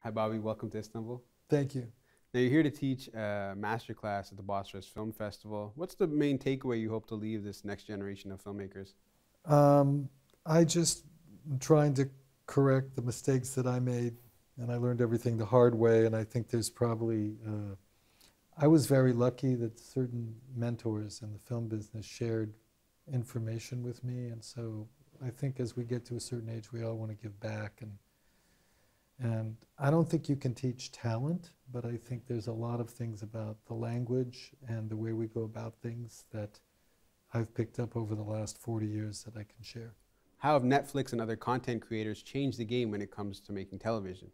Hi, Bobby. Welcome to Istanbul. Thank you. Now, you're here to teach a masterclass at the Bosphorus Film Festival. What's the main takeaway you hope to leave this next generation of filmmakers? Um, I just am trying to correct the mistakes that I made, and I learned everything the hard way. And I think there's probably, I was very lucky that certain mentors in the film business shared information with me. And so I think as we get to a certain age, we all want to give back. And I don't think you can teach talent, but I think there's a lot of things about the language and the way we go about things that I've picked up over the last 40 years that I can share. How have Netflix and other content creators changed the game when it comes to making television?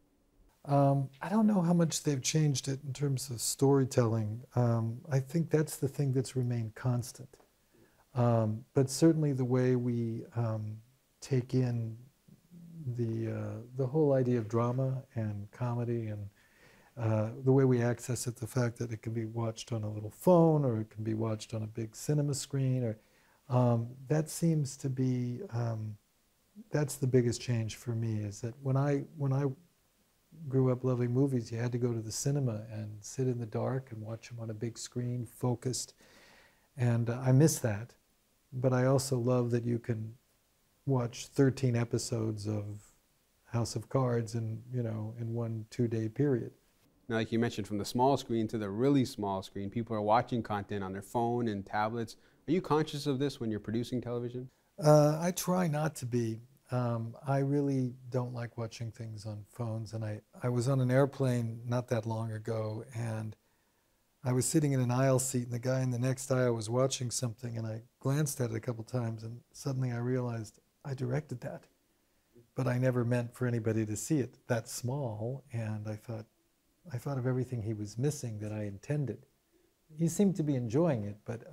I don't know how much they've changed it in terms of storytelling. I think that's the thing that's remained constant. But certainly the way we take in the whole idea of drama and comedy and the way we access it, the fact that it can be watched on a little phone or it can be watched on a big cinema screen, or that seems to be that's the biggest change for me. Is that when I grew up loving movies, you had to go to the cinema and sit in the dark and watch them on a big screen, focused, and I miss that. But I also love that you can watch 13 episodes of House of Cards in 1-2 day period. Now, like you mentioned, from the small screen to the really small screen, people are watching content on their phone and tablets. Are you conscious of this when you're producing television? I try not to be. I really don't like watching things on phones. And I was on an airplane not that long ago, and I was sitting in an aisle seat, and the guy in the next aisle was watching something, and I glanced at it a couple times, and suddenly I realized I directed that. But I never meant for anybody to see it that small, and I thought of everything he was missing that I intended. He seemed to be enjoying it, but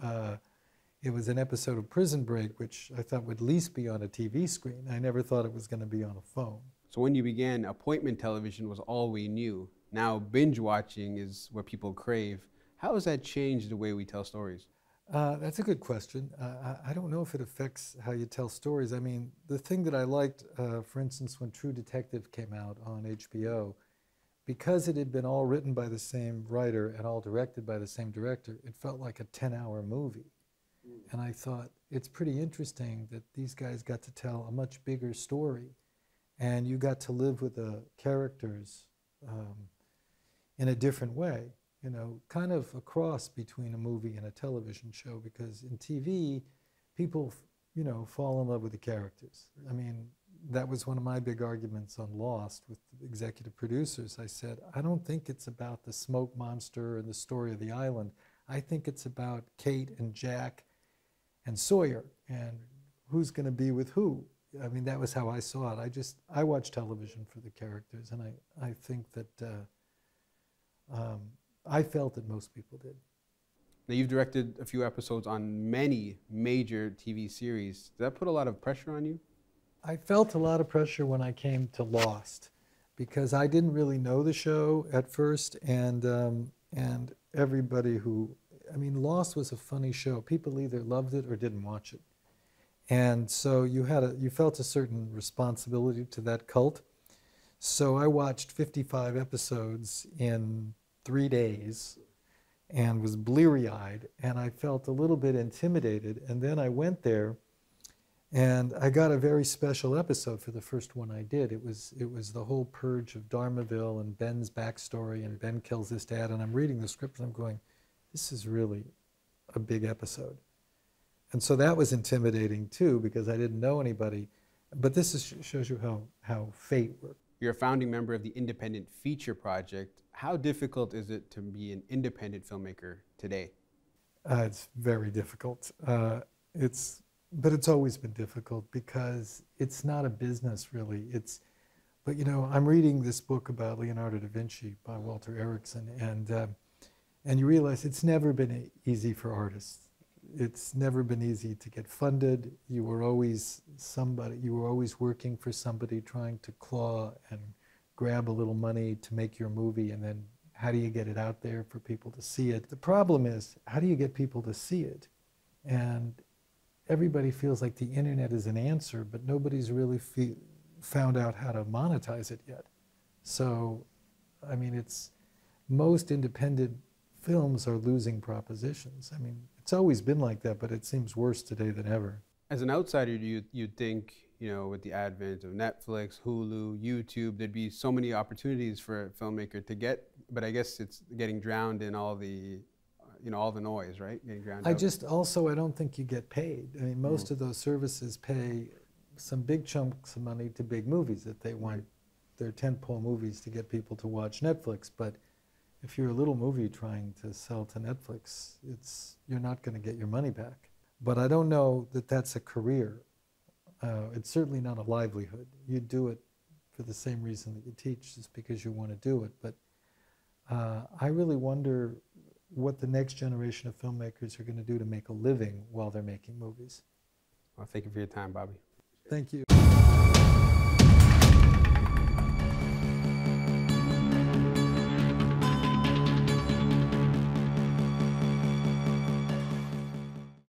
it was an episode of Prison Break, which I thought would at least be on a TV screen. I never thought it was going to be on a phone. So when you began, appointment television was all we knew. Now binge watching is what people crave. How has that changed the way we tell stories? That's a good question. I don't know if it affects how you tell stories. I mean, the thing that I liked, for instance, when True Detective came out on HBO, because it had been all written by the same writer and all directed by the same director, it felt like a 10-hour movie. And I thought, it's pretty interesting that these guys got to tell a much bigger story, and you got to live with the characters in a different way. Kind of a cross between a movie and a television show, because in TV, people, fall in love with the characters. I mean, that was one of my big arguments on Lost with the executive producers. I said, I don't think it's about the smoke monster and the story of the island. I think it's about Kate and Jack and Sawyer and who's going to be with who. I mean, that was how I saw it. I watch television for the characters, and I think that I felt that most people did. Now, you've directed a few episodes on many major TV series. Did that put a lot of pressure on you? I felt a lot of pressure when I came to Lost, because I didn't really know the show at first, and everybody Lost was a funny show. People either loved it or didn't watch it, and so you felt a certain responsibility to that cult. So I watched 55 episodes in 3 days and was bleary-eyed, and I felt a little bit intimidated. And then I went there, and I got a very special episode for the first one I did. It was the whole purge of Dharmaville and Ben's backstory, and Ben kills his dad, and I'm reading the script and I'm going, this is really a big episode. And so that was intimidating too, because I didn't know anybody. But this shows you how fate works. You're a founding member of the Independent Feature Project. How difficult is it to be an independent filmmaker today? It's very difficult. But it's always been difficult because it's not a business really. But I'm reading this book about Leonardo da Vinci by Walter Erickson, and you realize it's never been easy for artists. It's never been easy to get funded. You were always working for somebody, trying to claw and grab a little money to make your movie, and then how do you get it out there for people to see it? The problem is, how do you get people to see it? And everybody feels like the internet is an answer, but nobody's really found out how to monetize it yet. So I mean, most independent films are losing propositions. I mean, it's always been like that, but it seems worse today than ever. As an outsider, you'd think, with the advent of Netflix, Hulu, YouTube, there'd be so many opportunities for a filmmaker to get, but I guess it's getting drowned in all the, all the noise, right? Getting drowned out. I don't think you get paid. I mean, most of those services pay some big chunks of money to big movies that they want their tentpole movies to get people to watch Netflix. But if you're a little movie trying to sell to Netflix, you're not going to get your money back. But I don't know that that's a career. It's certainly not a livelihood. You do it for the same reason that you teach, just because you want to do it. But I really wonder what the next generation of filmmakers are going to do to make a living while they're making movies. Well, thank you for your time, Bobby. Thank you.